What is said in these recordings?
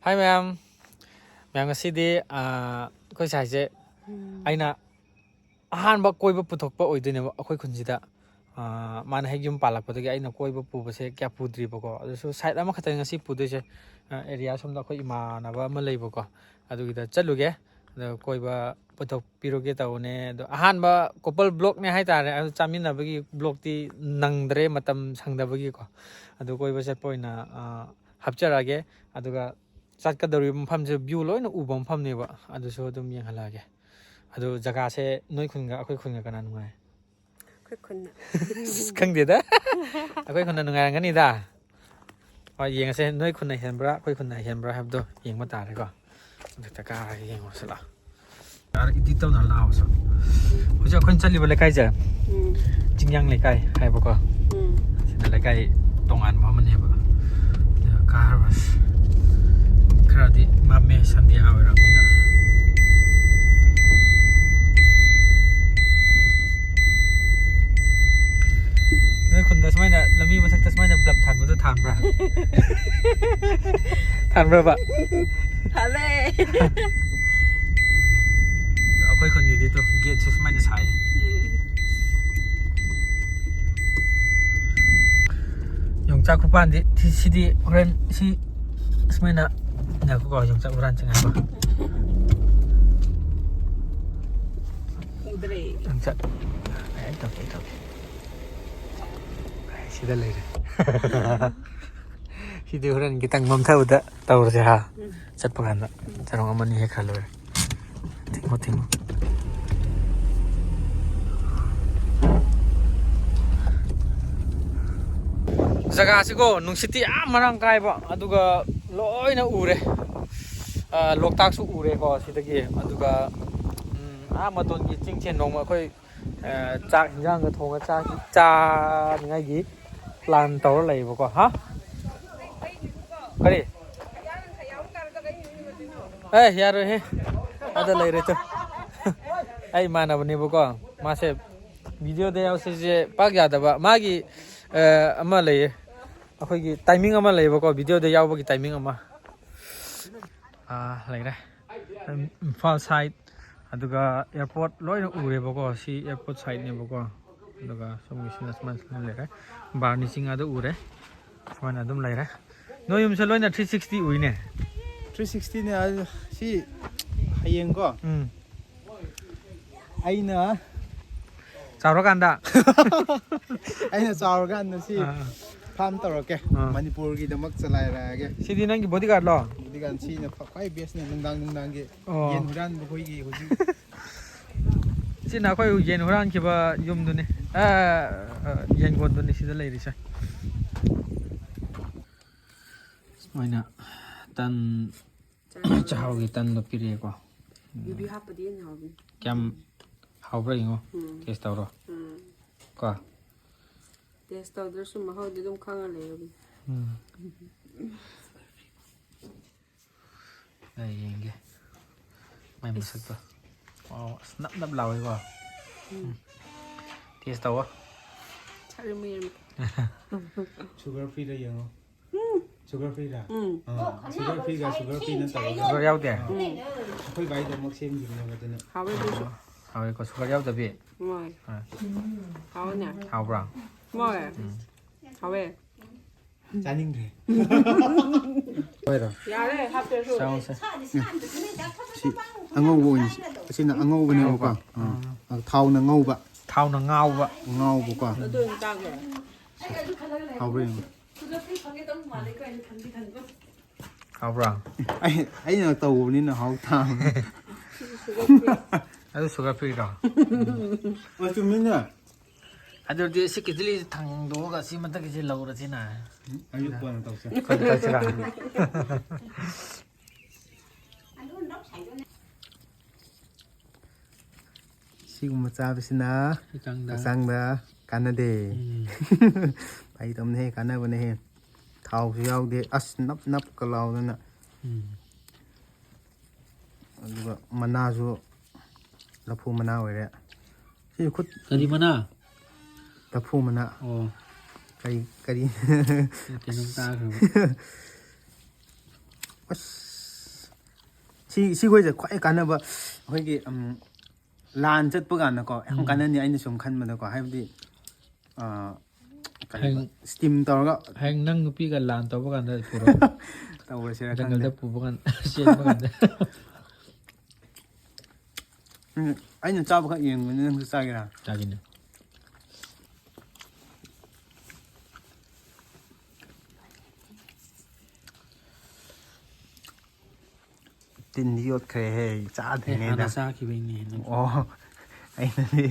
Hi ma'am. Ma'am ngasi koi saise aina ahanba koiba puthokpa oidineba akoi khunjida mana hegyum palakpadagi aina koiba pubase kya pudribako adusu side ama khata ngasi pudoise area somda akoi imanaba ama leibako adugida chaluge koiba puthok piroge taune ahanba couple block ne haitare adu chaminabagi block ti nangdre matam sangdabagi ko adu koiba setpoina hapcharakke aduga ꯆꯠꯀꯗꯧꯔꯤꯕ ꯃꯐꯝꯁꯦ view ꯂꯣꯏꯅ ꯎꯕ ꯃꯐꯝꯅꯦꯕ ꯑꯗꯨꯁꯨ ꯑꯗꯨꯝ ꯌꯦꯡꯍꯜꯂꯛꯑꯒꯦ ꯑꯗꯨ ꯖꯒꯥꯁꯦ ꯅꯣꯏ ꯈꯨꯟꯒ ꯑꯩꯈꯣꯏ ꯈꯨꯟꯒ ꯀꯅꯥ ꯅꯨꯡꯉꯥꯏ ꯑꯩꯈꯣꯏ ꯈꯨꯟꯅ ꯈꯪꯗꯦꯗ ꯑꯩꯈꯣꯏ ꯈꯨꯟꯅ ꯅꯨꯡꯉꯥꯏꯔꯝꯒꯅꯤꯗ ꯍꯣꯏ ꯌꯦꯡꯉꯁꯦ ꯅꯣꯏ ꯈꯨꯟꯅ ꯍꯦꯟꯕ꯭ꯔꯥ ꯑꯩꯈꯣꯏ ꯈꯨꯟꯅ ꯍꯦꯟꯕ꯭ꯔꯥ ꯍꯥꯏꯕꯗꯣ ꯌꯦꯡꯕ ꯇꯥꯔꯦꯀꯣ ꯍꯧꯖꯤꯛꯇ ꯀꯥꯔꯒ ꯌꯦꯡꯉꯨꯁꯤ ꯂꯥꯛꯑꯣ ꯏꯗꯤꯠ ꯇꯧꯅ ꯂꯥꯛꯑꯣꯁꯨ ꯍꯧꯖꯤꯛ ꯑꯩꯈꯣꯏꯅ ꯆꯠꯂꯤꯕ ꯂꯩꯀꯥꯏꯁꯦ ꯆꯤꯡꯌꯥꯡ ꯂꯩꯀꯥꯏ ꯍꯥꯏꯕꯀꯣ ꯁꯤꯅ ꯂꯩꯀꯥꯏ ꯇꯣꯉꯥꯟꯕ ꯑꯃꯅꯦꯕ ꯀꯥꯔꯕꯁ खरादी मामे संध्या आवरमिना नोय खुंदा समायना लमी मथकता समायना ब्लब थानबदो थानब्रा थानब्रा बा थाले अखोय खुनगिदि तो गेट सु समायना साय योंचा कुपानदि सिदि होरेन सि समायना aku kau yang tak berancang apa? Udre. Yang tak, itu. Sudah lagi. Sudah orang kita ngom tahu dah tahu saja. Cat pekan tak, carong aman ni kalau. Tengok. Jaga asiko nungsiti amarang kai ba, aduga loina ure. Loktak su ure ko sidagi aduga maton gi chingchen nong ma khoi chak hinjang ga thonga cha ngai gi plan tawr lei ba ko ha kari yaro he ada lei re to ai mana bani ba ko ma se video de yaw se pak ya da ba ma gi ama lei akhoi gi timing ama lei ba ko video de yaw ba gi timing ama ꯂꯩꯔꯦ Imphal side ꯑꯗꯨꯒ airport ꯂꯣꯏꯅ ꯎꯔꯦꯕꯀꯣ ꯁꯤ airport ꯁꯥꯏꯠꯅꯦꯕꯀꯣ ꯑꯗꯨꯒ ꯁꯣꯝꯒꯤꯁꯤꯅ ꯁꯨꯃꯥꯏꯅ ꯂꯩꯔꯦ ꯕꯥꯔꯅꯤ ꯆꯤꯡ ꯑꯗꯨ ꯎꯔꯦ ꯁꯨꯃꯥꯏꯅ ꯑꯗꯨꯝ ꯂꯩꯔꯦ ꯅꯣꯏ ꯌꯨꯝꯁꯦ ꯂꯣꯏꯅ 360 ꯎꯏꯅꯦ 360ꯅꯦ ꯁꯤ ꯍꯌꯦꯡꯀꯣ ꯑꯩꯅ ꯆꯥꯎꯔꯀꯥꯟꯗ ꯁꯤ ꯐꯥꯝ ꯇꯧꯔꯛꯀꯦ ꯃꯅꯤꯄꯨꯔꯒꯤꯗꯃꯛ ꯆꯂꯥꯏꯔꯛꯑꯒꯦ ꯁꯤꯗꯤ ꯅꯪꯒꯤ ꯕꯣꯗꯤꯒꯥꯔꯗꯂꯣ ꯕꯣꯗꯤꯒꯥꯔꯗ ꯁꯤꯅ ꯈ꯭ꯋꯥꯏ ꯕꯦꯁꯅꯦ ꯅꯨꯡꯗꯥꯡꯒꯤ ꯌꯦꯟ ꯍꯨꯔꯥꯟꯕ ꯑꯩꯈꯣꯏꯒꯤ ꯍꯧꯖꯤꯛ ꯁꯤꯅ ꯑꯩꯈꯣꯏ ꯌꯦꯟ ꯍꯨꯔꯥꯟꯈꯤꯕ ꯌꯨꯝꯗꯨꯅꯤ ꯌꯦꯟꯒꯣꯟꯗꯨꯅꯤ ꯁꯤꯗ ꯂꯩꯔꯤꯁꯦ ꯁꯨꯃꯥꯏꯅ ꯇꯟ ꯆꯥꯛꯍꯥꯎꯒꯤ ꯇꯟꯗꯣ ꯄꯤꯔꯛꯑꯦꯀꯣ ꯌꯨꯕꯤ ꯍꯥꯞꯄꯗꯤ ꯌꯦꯟ ꯍꯥꯎꯕꯅꯤ ꯀꯌꯥꯝ ꯍꯥꯎꯕ꯭ꯔꯥ ꯌꯦꯡꯉꯣ ꯇꯦꯁ ꯇꯧꯔꯣ ꯀꯣ ꯇꯦꯁ ꯇꯧꯗ꯭ꯔꯁꯨ ꯃꯍꯥꯎꯗꯤ ꯑꯗꯨꯝ ꯈꯪꯉ ꯂꯩꯔꯕꯅꯤ ꯑꯩ ꯌꯦꯡꯒꯦ ꯃꯥꯏ ꯃꯁꯛꯇꯣ ꯅꯞ ꯅꯞ ꯂꯥꯎꯋꯦꯀꯣ ꯇꯦꯁ ꯇꯧꯋꯣ ꯁꯨꯒꯔ ꯐ꯭ꯔꯤꯗ ꯌꯦꯡꯉꯣ ꯁꯨꯒꯔ ꯐ꯭ꯔꯤꯗ ꯁꯨꯒꯔ ꯐ꯭ꯔꯤꯒ ꯁꯨꯒꯔ ꯐ꯭ꯔꯤ ꯅꯠꯇꯕ ꯁꯨꯒꯔ ꯌꯥꯎꯗꯦ ꯑꯩꯈꯣই ꯚꯥꯏꯗꯃꯛ ꯁꯦꯝꯈꯤꯕꯅꯦꯕ ꯑꯗꯨꯅ ꯍꯥꯎꯋꯦ ꯑꯗꯨꯁꯨ ꯍꯥꯎꯋꯦꯀꯣ ꯁꯨꯒꯔ ꯌꯥꯎꯗꯕꯤ ꯍꯣꯏ ꯍꯥꯎꯋꯦꯅꯦ ꯍꯥꯎꯕ꯭ꯔꯥ ꯍꯣꯏ ꯍꯥꯎꯋꯦ ꯆꯥꯅꯤꯡꯗ꯭ꯔꯦ ꯌꯥꯔꯦ ꯍꯥꯞꯇ꯭ꯔꯁꯨ ꯆꯥꯎꯁꯦ ꯁꯤ ꯑꯉꯧꯕ ꯑꯣꯏꯅ ꯑꯁꯤꯅ ꯑꯉꯧꯕꯅꯦꯕꯀꯣ ꯊꯥꯎꯅ ꯉꯧꯕ ꯉꯥꯎꯕꯀꯣ ꯑꯗꯨ ꯑꯣꯏꯅ ꯆꯥꯒꯦ ꯍꯥꯎꯕ꯭ꯔꯥ ꯌꯦꯡꯉꯣ ꯍꯥꯎꯕ꯭ꯔꯥ ꯑꯩꯅ ꯇꯧꯕꯅꯤꯅ ꯍꯥꯎ ꯇꯥꯕꯅꯤ ꯑꯗꯨ ꯁꯨꯒꯔ ꯐ꯭ꯔꯤꯔꯣ ꯆꯨꯝꯃꯤꯅꯦ ꯑꯗꯨꯗꯤ ꯁꯤ ꯀꯦꯖꯤꯂꯤꯁꯤ ꯊꯥꯡꯗꯣꯛꯑꯒ ꯁꯤ ꯃꯊꯛꯀꯤꯁꯤ ꯂꯧꯔꯁꯤꯅ ꯑꯌꯨꯛ ꯀꯣꯟꯅ ꯇꯧꯁꯦ ꯇꯧꯁꯤꯔꯥ ꯁꯤꯒꯨꯝꯕ ꯆꯥꯕꯁꯤꯅ ꯍꯛꯆꯥꯡꯗ ꯀꯥꯟꯅꯗꯦ ꯑꯩ ꯇꯝꯅꯦꯍꯦ ꯀꯥꯟꯅꯕꯅꯦꯍꯦ ꯊꯥꯎꯁꯨ ꯌꯥꯎꯗꯦ ꯑꯁ ꯅꯞꯀ ꯂꯥꯎꯗꯅ ꯑꯗꯨꯒ ꯃꯅꯥꯁꯨ ꯂꯐꯨ ꯃꯅꯥ ꯑꯣꯏꯔꯦ ꯁꯤ ꯈꯨꯠ ꯀꯔꯤ ꯃꯅꯥ ꯂꯐꯨ ꯃꯅꯥꯀꯔꯤ ꯀꯩꯅꯣꯝ ꯇꯥꯈ꯭ꯔꯕ ꯑꯁ ꯁꯤꯈꯣꯏꯁꯦ ꯈ꯭ꯋꯥꯏ ꯀꯥꯟꯅꯕ ꯑꯩꯈꯣꯏꯒꯤ ꯂꯥꯟ ꯆꯠꯄ ꯀꯥꯟꯗꯀꯣ ꯌꯥꯝ ꯀꯥꯟꯅꯅꯤ ꯑꯩꯅ ꯁꯨꯝ ꯈꯟꯕꯗꯀꯣ ꯍꯥꯏꯕꯗꯤ ꯁ꯭ꯇꯤꯝ ꯇꯧꯔꯒ ꯍꯌꯦꯡ ꯅꯪ ꯅꯨꯄꯤꯒ ꯂꯥꯟ ꯇꯧꯕ ꯀꯥꯟꯗ ꯄꯨꯔꯛꯑꯣ ꯇꯧꯔꯁꯤꯔ ꯈꯪꯗꯦ ꯖꯪꯒꯜꯗ ꯄꯨꯕ ꯀꯥꯟꯗ ꯆꯦꯟꯕ ꯀꯥꯟꯗ ꯑꯩꯅ ꯆꯥꯕꯈꯛ ꯌꯦꯡꯕꯅꯤ ꯅꯪꯁꯨ ꯆꯥꯒꯦꯔꯥ ꯆꯥꯒꯤꯅꯦ ꯇꯤꯟꯗꯤ ꯌꯣꯠꯈ꯭ꯔꯦꯍꯦ ꯆꯥꯗ꯭ꯔꯤꯉꯩꯗ ꯍꯥꯟꯅ ꯆꯥꯈꯤꯕꯩꯅꯦ ꯅꯪꯁꯨ ꯑꯣ ꯑꯩꯅꯗꯤ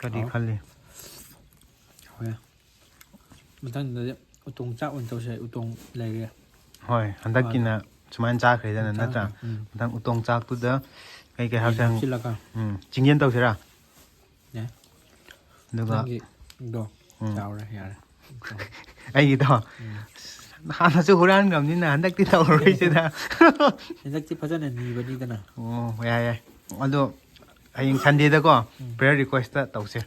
ꯀꯔꯤ ꯈꯜꯂꯤ ꯍꯣꯏ ꯃꯊꯪꯗꯗꯤ ꯎꯇꯣꯡ ꯆꯥꯛ ꯑꯣꯏꯅ ꯇꯧꯁꯦ ꯎꯇꯣꯡ ꯂꯩꯔꯦ ꯍꯣꯏ ꯍꯟꯗꯛꯀꯤꯅ ꯁꯨꯃꯥꯏꯅ ꯆꯥꯈ꯭ꯔꯦꯗꯅ ꯅꯠꯇ꯭ꯔꯥ ꯃꯊꯪ ꯎꯇꯣꯡ ꯆꯥꯛꯇꯨꯗ ꯀꯩ ꯍꯥꯞꯁꯦ ꯆꯤꯡꯌꯦꯟ ꯇꯧꯁꯤꯔꯥ ꯌꯥꯏ ꯑꯗꯨꯒ ꯅꯪꯒꯤꯗꯣ ꯆꯥꯎꯔꯦ ꯌꯥꯔꯦ ꯑꯩꯒꯤꯗꯣ ꯍꯥꯟꯅꯁꯨ ꯍꯨꯔꯥꯟꯈ꯭ꯔꯕꯅꯤꯅ ꯍꯟꯗꯛꯇꯤ ꯇꯧꯔꯔꯣꯏꯁꯤꯗ ꯍꯟꯗꯛꯇꯤ ꯐꯖꯅ ꯅꯤꯕꯅꯤꯗꯅ ꯑꯣ ꯌꯥꯏ ꯌꯥꯏ ꯑꯗꯣ ꯍꯌꯦꯡ ꯁꯟꯗꯦꯗꯀꯣ ꯄ꯭ꯔꯦꯌꯔ ꯔꯤꯀ꯭ꯋꯦꯁꯇ ꯇꯧꯁꯦ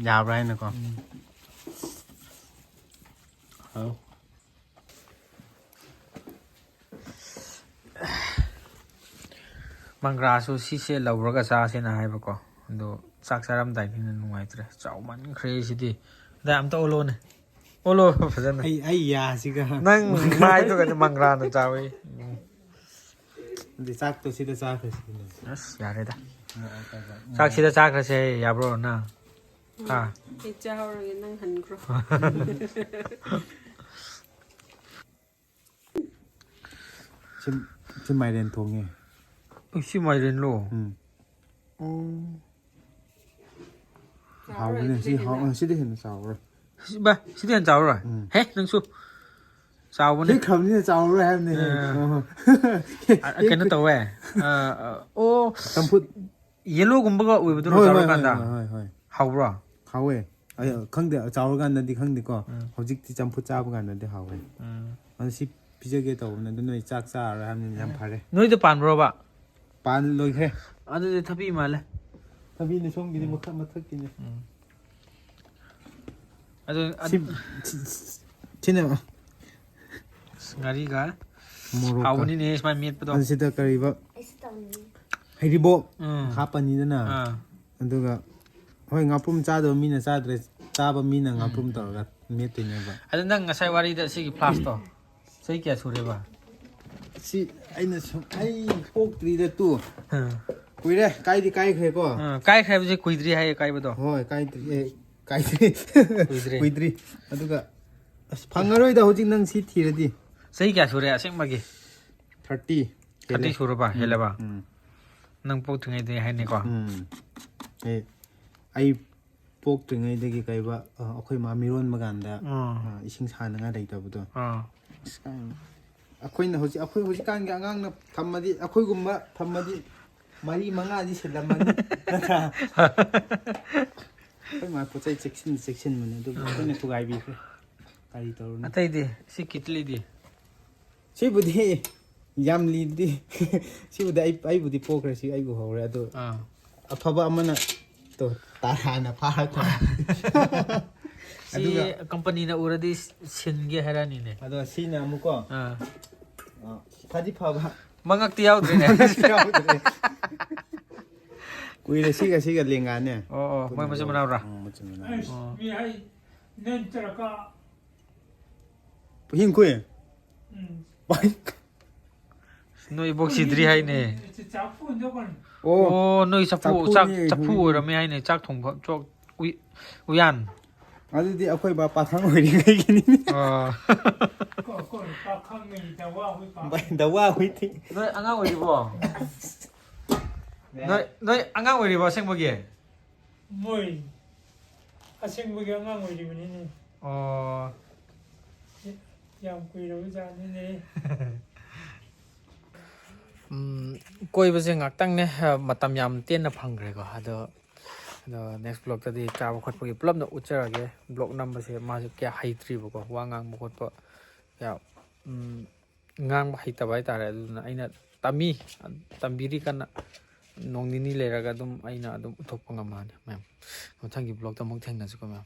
ꯌꯥꯕ꯭ꯔꯥ ꯍꯥꯏꯅꯀꯣ ꯃꯪꯒ꯭ꯔꯥꯁꯨ ꯁꯤꯁꯦ ꯂꯧꯔꯒ ꯆꯥꯁꯦꯅ ꯍꯥꯏꯕꯀꯣ ꯑꯗꯣ ꯆꯥꯛ ꯆꯥꯔꯝꯗꯥꯏꯅꯤꯅ ꯅꯨꯡꯉꯥꯏꯇ꯭ꯔꯦ ꯆꯥꯎꯃꯟꯈ꯭ꯔꯦ ꯁꯤꯗꯤ ꯑꯗꯥꯏ ꯑꯝꯇ ꯑꯣꯜꯂꯣꯅꯦ ꯑꯣꯜꯂꯣ ꯐꯖꯅ ꯑꯩ ꯌꯥꯁꯤꯒ ꯅꯪ ꯃꯥꯏꯗꯨꯒꯗꯤ ꯃꯪꯒ꯭ꯔꯥꯅ ꯆꯥꯎꯋꯤ ꯑꯗꯨꯗꯤ ꯆꯥꯛꯇꯣ ꯁꯤꯗ ꯆꯥꯈ꯭ꯔꯁꯤ ꯑꯁ ꯌꯥꯔꯦꯗ ꯆꯥꯛ ꯁꯤꯗ ꯆꯥꯈ꯭ꯔꯁꯦ ꯌꯥꯕ꯭ꯔꯣ ꯅꯪ ꯑꯩ ꯆꯥꯍꯧꯔꯒꯦ ꯅꯪ ꯍꯟꯈ꯭ꯔꯣ ꯁꯤ ꯃꯥꯏꯔꯦꯟ ꯊꯣꯡꯉꯦ ꯁꯤ ꯃꯥꯏꯔꯦꯟꯂꯣ ꯍꯥꯎꯕꯅꯦ ꯁꯤꯗꯤ ꯍꯦꯟꯅ ꯆꯥꯎꯔꯣꯏ ꯁꯤꯗꯤ ꯍꯦꯟꯅ ꯆꯥꯎꯔꯣꯏ ꯍꯦ ꯅꯪꯁꯨ ꯆꯥꯎꯕꯅꯦ ꯍꯦꯛꯈ꯭ꯔꯕꯅꯤꯅ ꯆꯥꯎꯔꯔꯣꯏ ꯍꯥꯏꯕꯅꯦ ꯀꯩꯅꯣ ꯇꯧꯋꯦ ꯑꯣ ꯆꯝꯐꯨꯠ ꯌꯦꯂꯣꯒꯨꯝꯕꯒ ꯑꯣꯏꯕꯗꯨꯔꯣ ꯆꯥꯎꯔꯀꯥꯟꯗ ꯍꯥꯎꯕ꯭ꯔꯣ ꯍꯥꯎꯋꯦ ꯑꯩ ꯈꯪꯗꯦ ꯆꯥꯎꯔꯀꯥꯟꯗꯗꯤ ꯈꯪꯗꯦꯀꯣ ꯍꯧꯖꯤꯛꯇꯤ ꯆꯝꯐꯨꯠ ꯆꯥꯕ ꯀꯥꯟꯗꯗꯤ ꯍꯥꯎꯋꯦ ꯑꯗꯣ ꯁꯤ ꯄꯤꯖꯒꯦ ꯇꯧꯕꯅꯦ ꯑꯗꯨ ꯅꯣꯏ ꯆꯥꯛ ꯆꯥꯔꯔꯣꯏ ꯍꯥꯏꯕꯅꯤꯅ ꯌꯥꯝ ꯐꯔꯦ ꯅꯣꯏꯗ ꯄꯥꯟꯕ꯭ꯔꯣꯕ ꯂꯣꯏꯈ꯭ꯔꯦ ꯑꯗꯨꯗꯤ ꯊꯕꯤ ꯃꯥꯜꯂꯦ ꯊꯕꯤꯅꯦ ꯁꯣꯝꯒꯤꯗꯤ ꯃꯊꯛꯀꯤꯅꯦ ꯑꯗꯨ ꯁꯤꯅ ꯉꯥꯔꯤꯒ ꯃꯣꯔꯣꯛꯀ ꯍꯥꯎꯕꯅꯤꯅꯦ ꯁꯨꯃꯥꯏꯅ ꯃꯦꯠꯄꯗꯣ ꯑꯁꯤꯗ ꯀꯔꯤꯕ ꯍꯩꯔꯤꯕꯣꯞ ꯍꯥꯞꯄꯅꯤꯗꯅ ꯑꯗꯨꯒ ꯍꯣꯏ ꯉꯥꯄ꯭ꯔꯨꯝ ꯆꯥꯗꯕ ꯃꯤꯅ ꯆꯥꯗ꯭ꯔꯦ ꯆꯥꯕ ꯃꯤꯅ ꯉꯥꯄ꯭ꯔꯨꯝ ꯇꯧꯔꯒ ꯃꯦꯠꯇꯣꯏꯅꯦꯕ ꯑꯗꯨ ꯅꯪ ꯉꯁꯥꯏ ꯋꯥꯔꯤꯗ ꯁꯤꯒꯤ ꯐ꯭ꯂꯥꯁꯇꯣ ꯆꯍꯤ ꯀꯌꯥ ꯁꯨꯔꯦꯕ ꯁꯤ ꯑꯩ ꯄꯣꯛꯇ꯭ꯔꯤꯗ ꯀꯨꯏꯔꯦ ꯀꯥꯏꯗꯤ ꯀꯥꯏꯈ꯭ꯔꯦꯀꯣ ꯀꯥꯏꯈ꯭ꯔꯦ ꯍꯥꯏꯕꯁꯦ ꯀꯨꯏꯗ꯭ꯔꯤ ꯍꯥꯏꯌꯦ ꯀꯥꯏꯕꯗꯣ ꯍꯣꯏ ꯀꯥꯏꯗ꯭ꯔꯤ ꯑꯗꯨꯒ ꯑꯁ ꯐꯪꯉꯔꯣꯏꯗ ꯍꯧꯖꯤꯛ ꯅꯪ ꯁꯤ ꯊꯤꯔꯗꯤ ꯆꯍꯤ ꯀꯌా ꯁꯨꯔꯦ ꯑꯁꯦꯡꯕꯒꯤ 30 ꯁꯨꯔꯕ ꯍꯦꯜꯂꯕ ꯅꯪ ꯄꯣꯛꯇ꯭ꯔꯤꯉꯩꯗꯒꯤ ꯍꯥꯏꯅꯤꯀꯣ ꯑꯩ ꯄꯣꯛꯇ꯭ꯔꯤꯉꯩꯗꯒꯤ ꯀꯩꯕ ꯑꯩꯈꯣꯏ ꯃꯥ ꯃꯤꯔꯣꯟꯕ ꯀꯥꯟꯗ ꯏꯁꯤꯡ ꯁꯥꯟꯅꯉꯥꯏ ꯂꯩꯇꯕꯗꯣ ꯑꯩꯈꯣꯏ ꯍꯧꯖꯤꯛꯀꯥꯟꯒꯤ ꯑꯉꯥꯡꯅ ꯊꯝꯃꯗꯤ ꯑꯩꯈꯣꯏꯒꯨꯝꯕ ꯊꯝꯃꯗꯤ 4-5ꯗꯤ ꯁꯤꯜꯂꯝꯃꯅꯤ ꯅꯠꯇ꯭ꯔꯥ ꯑꯩꯈꯣꯏ ꯃꯥ ꯄꯣꯠ ꯆꯩ ꯆꯦꯛꯁꯤꯟꯕꯅꯦ ꯑꯗꯨꯕꯨ ꯑꯩꯈꯣꯏꯅ ꯊꯨꯒꯥꯏꯕꯤꯈ꯭ꯔꯦ ꯀꯔꯤ ꯇꯧꯔꯨꯅꯤ ꯑꯇꯩꯗꯤ ꯁꯤ ꯀꯤꯠꯂꯤꯗꯤ ꯁꯤꯕꯨꯗꯤ ꯌꯥꯝ ꯂꯤꯗꯤ ꯁꯤꯕꯨꯗꯤ ꯑꯩꯕꯨꯗꯤ ꯄꯣꯛꯈ꯭ꯔꯦ ꯁꯤ ꯑꯩꯕꯨ ꯍꯧꯔꯦ ꯑꯗꯣ ꯑꯐꯕ ꯑꯃꯅ ꯇꯥꯔꯥꯅ ꯐꯥꯔꯛꯄ ꯁꯤ ꯀꯝꯄꯅꯤꯅ ꯎꯔꯗꯤ ꯁꯤꯟꯒꯦ ꯍꯥꯏꯔꯛꯑꯅꯤꯅꯦ ꯑꯗꯣ ꯁꯤꯅ ꯑꯃꯨꯛꯀꯣ ꯐꯗꯤ ꯐꯕ ꯃꯉꯛꯇꯤ ꯌꯥꯎꯗ꯭ꯔꯤꯅꯦ ꯀꯨꯏꯔꯦ ꯁꯤꯒ ꯂꯦꯡꯒꯥꯅꯦ ꯃꯣꯏ ꯃꯆꯤꯟ ꯃꯅꯥꯎꯔꯥ ꯅꯣꯏ ꯏꯕꯣꯛ ꯁꯤꯗ꯭ꯔꯤ ꯍꯥꯏꯅꯦ ꯑꯣ ꯅꯣꯏ ꯆꯐꯨ ꯑꯣꯏꯔꯝꯃꯦ ꯍꯥꯏꯅꯦ ꯆꯥꯛ ꯊꯣꯡꯕ ꯎꯌꯥꯟ ꯑꯗꯨꯗꯤ ꯑꯩꯈꯣꯏ ꯕꯥ ꯄꯥꯈꯪ ꯑꯣꯏꯔꯤꯉꯩꯒꯤꯅꯤ ꯗꯋꯥ ꯍꯨꯏꯊꯤ ꯅꯣꯏ ꯑꯉꯥꯡ ꯑꯣꯏꯔꯤꯕꯣ ꯅꯣꯏ ꯑꯉꯥꯡ ꯑꯣꯏꯔꯤꯕꯣ ꯑꯁꯦꯡꯕꯒꯤ ꯃꯣꯏ ꯑꯁꯦꯡꯕꯒꯤ ꯑꯉꯥꯡ ꯑꯣꯏꯔꯤꯕꯅꯤꯅꯦ ꯌꯥꯝ ꯀꯨꯏꯔꯕ ꯖꯥꯠꯅꯤꯅꯦ ꯀꯣꯏꯕꯁꯦ ꯉꯥꯛꯇꯪꯅꯦ ꯃꯇꯝ ꯌꯥꯝ ꯇꯦꯟꯅ ꯐꯪꯈ꯭ꯔꯦꯀꯣ ꯑꯗꯣ ꯅꯦꯛꯁ ꯕ꯭ꯂꯣꯛꯇꯗꯤ ꯆꯥꯕ ꯈꯣꯠꯄꯒꯤ ꯄꯨꯂꯞꯅ ꯎꯠꯆꯔꯒꯦ ꯕ꯭ꯂꯣꯛ ꯅꯝꯕꯁꯦ ꯃꯥꯁꯦ ꯀꯌꯥ ꯍꯩꯇ꯭ꯔꯤꯕꯀꯣ ꯋꯥ ꯉꯥꯡꯕ ꯈꯣꯠꯄ ꯀꯌꯥ ꯉꯥꯡꯕ ꯍꯩꯇꯕ ꯍꯥꯏꯇꯥꯔꯦ ꯑꯗꯨꯗꯨꯅ ꯑꯩꯅ ꯇꯝꯕꯤꯔꯤ ꯀꯟꯅ ꯅꯣꯡ ꯅꯤꯅꯤ ꯂꯩꯔꯒ ꯑꯗꯨꯝ ꯑꯩꯅ ꯑꯗꯨꯝ ꯎꯠꯊꯣꯛꯄ ꯉꯝꯃꯅꯤ ꯃꯌꯥꯝ ꯃꯊꯪꯒꯤ ꯕ꯭ꯂꯣꯛꯇ ꯑꯃꯨꯛ ꯊꯦꯡꯅꯁꯤꯀꯣ ꯃꯌꯥꯝ